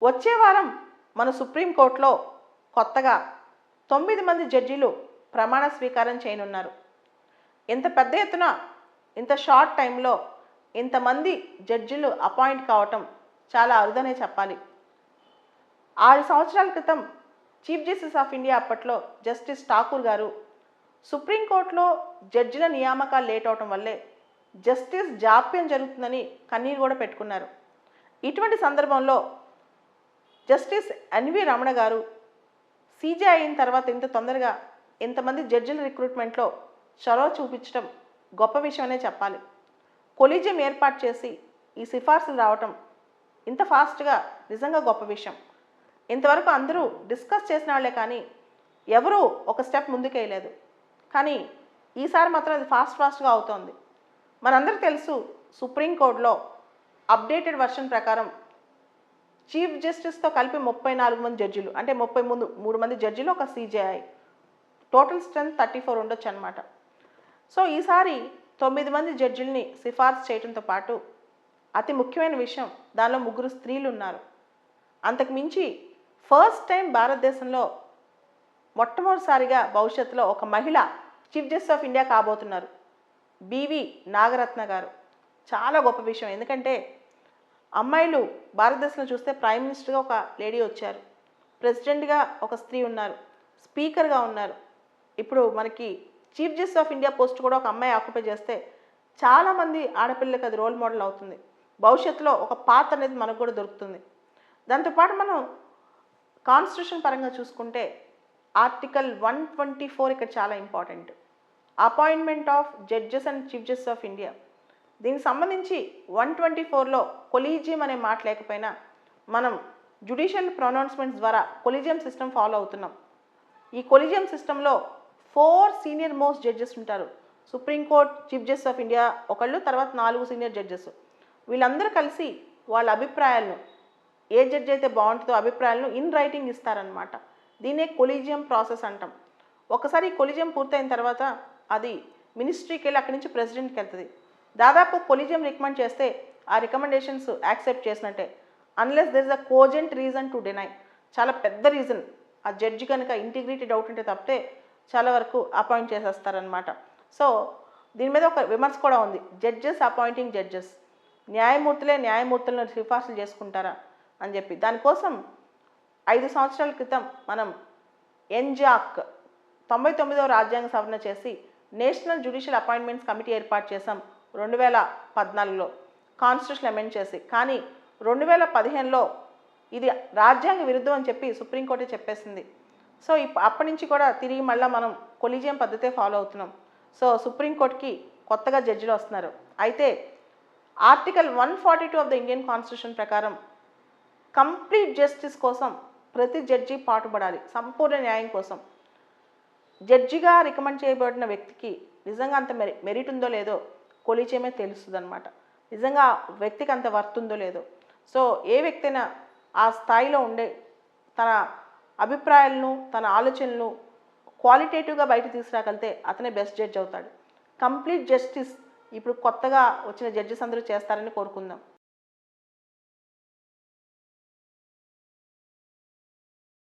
వచ్చే వారం మన సుప్రీంకోర్టులో కొత్తగా 9 మంది జడ్జీలు ప్రమాణ స్వీకారం చేయనున్నారు. ఇంత పెద్ద ఎత్తున ఇంత షార్ట్ టైంలో ఇంతమంది జడ్జీలు అపాయింట్ కావటం చాలా అరుదనే చెప్పాలి. 6 సంవత్సరాల క్రితం చీఫ్ జస్టిస్ ఆఫ్ ఇండియా అప్పట్లో జస్టిస్ ఠాకూర్ గారు సుప్రీంకోర్టులో జడ్జిల నియామకాలు లేట్ అవటం వల్లే జస్టిస్ జాప్యం జరుగుతుందని కన్నీరు కూడా పెట్టుకున్నారు. ఇటువంటి సందర్భంలో జస్టిస్ ఎన్వి రమణ గారు సీజే అయిన తర్వాత ఇంత తొందరగా ఇంతమంది జడ్జిల రిక్రూట్మెంట్లో చొరవ చూపించడం గొప్ప విషయమనే చెప్పాలి. కొలీజియం ఏర్పాటు చేసి ఈ సిఫార్సులు రావటం ఇంత ఫాస్ట్గా నిజంగా గొప్ప విషయం. ఇంతవరకు అందరూ డిస్కస్ చేసిన వాళ్ళే కానీ ఎవరూ ఒక స్టెప్ ముందుకేయలేదు. కానీ ఈసారి మాత్రం అది ఫాస్ట్గా అవుతోంది. మనందరికీ తెలుసు సుప్రీంకోర్టులో అప్డేటెడ్ వర్షన్ ప్రకారం చీఫ్ జస్టిస్తో కలిపి 34 మంది జడ్జిలు, అంటే 3 మంది జడ్జిలు ఒక సీజేఐ, టోటల్ స్ట్రెంత్ 34 ఉండొచ్చు అనమాట. సో ఈసారి 9 మంది జడ్జిల్ని సిఫార్సు చేయడంతో పాటు అతి ముఖ్యమైన విషయం దానిలో 3 స్త్రీలు ఉన్నారు. అంతకు మించి ఫస్ట్ టైం భారతదేశంలో మొట్టమొదటిసారిగా భవిష్యత్తులో ఒక మహిళ చీఫ్ జస్టిస్ ఆఫ్ ఇండియా కాబోతున్నారు. బివి నాగరత్న గారు. చాలా గొప్ప విషయం. ఎందుకంటే అమ్మాయిలు భారతదేశంలో చూస్తే ప్రైమ్ మినిస్టర్గా ఒక లేడీ వచ్చారు, ప్రెసిడెంట్గా ఒక స్త్రీ ఉన్నారు, స్పీకర్గా ఉన్నారు. ఇప్పుడు మనకి chief justice of India post కూడా ఒక అమ్మాయి ఆక్యుపై చేస్తే చాలామంది ఆడపిల్లలకు అది రోల్ మోడల్ అవుతుంది. భవిష్యత్తులో ఒక పాత్ర అనేది మనకు కూడా దొరుకుతుంది. దాంతోపాటు మనం కాన్స్టిట్యూషన్ పరంగా చూసుకుంటే ఆర్టికల్ 124 ఇక్కడ చాలా important. Appointment of judges and chief justice of India. దీనికి సంబంధించి 124లో కొలీజియం అనే మాట లేకపోయినా మనం జ్యుడిషియల్ ప్రొనౌన్స్మెంట్స్ ద్వారా కొలీజియం సిస్టమ్ ఫాలో అవుతున్నాం. ఈ కొలీజియం సిస్టంలో 4 సీనియర్ మోస్ట్ జడ్జెస్ ఉంటారు. Supreme court chief justice of India ఒకళ్ళు, తర్వాత 4 సీనియర్ జడ్జెస్. వీళ్ళందరూ కలిసి వాళ్ళ అభిప్రాయాలను, ఏ జడ్జి అయితే బాగుంటుందో అభిప్రాయాలను ఇన్ రైటింగ్ ఇస్తారనమాట. దీన్నే కొలీజియం ప్రాసెస్ అంటాం. ఒకసారి కొలీజియం పూర్తయిన తర్వాత అది మినిస్ట్రీకి వెళ్ళి అక్కడి నుంచి ప్రెసిడెంట్కి వెళ్తుంది. దాదాపు కొలీజియం రికమెండ్ చేస్తే ఆ రికమెండేషన్స్ యాక్సెప్ట్ చేసినట్టే, unless there is a cogent reason to deny. చాలా పెద్ద రీజన్, ఆ జడ్జి కనుక ఇంటిగ్రిటీ డౌట్ ఉంటే తప్పితే చాలా వరకు అపాయింట్ చేసేస్తారనమాట. సో దీని మీద ఒక విమర్శ కూడా ఉంది. జడ్జెస్ అపాయింటింగ్ జడ్జెస్, న్యాయమూర్తులే న్యాయమూర్తులను సిఫార్సులు చేసుకుంటారా అని చెప్పి. దానికోసం 5 సంవత్సరాల క్రితం మనం ఎన్జాక్ 99వ రాజ్యాంగ సవరణ చేసి నేషనల్ జ్యుడిషియల్ అపాయింట్మెంట్స్ కమిటీ ఏర్పాటు చేసాం 2014లో కాన్స్టిట్యూషన్ అమెండ్ చేసి. కానీ 2015లో ఇది రాజ్యాంగ విరుద్ధం అని చెప్పి సుప్రీంకోర్టే చెప్పేసింది. సో అప్పటి నుంచి కూడా తిరిగి మళ్ళీ మనం కొలీజియం పద్ధతే ఫాలో అవుతున్నాం. సో సుప్రీంకోర్టుకి కొత్తగా జడ్జిలు వస్తున్నారు. అయితే article 142 of the Indian constitution ప్రకారం కంప్లీట్ జస్టిస్ కోసం ప్రతి జడ్జి పాటుపడాలి, సంపూర్ణ న్యాయం కోసం. జడ్జిగా రికమెండ్ చేయబడిన వ్యక్తికి నిజంగా అంత మెరిట్ ఉందో లేదో కొలీజియమే తెలుస్తుంది అనమాట. నిజంగా వ్యక్తికి అంత వర్త్ ఉందో లేదో. సో ఏ వ్యక్తి అయినా ఆ స్థాయిలో ఉండే తన అభిప్రాయాలను, తన ఆలోచనలను క్వాలిటేటివ్గా బయట తీసుకురాగలితే అతనే బెస్ట్ జడ్జ్ అవుతాడు. కంప్లీట్ జస్టిస్ ఇప్పుడు కొత్తగా వచ్చిన జడ్జెస్ అందరూ చేస్తారని కోరుకుందాం.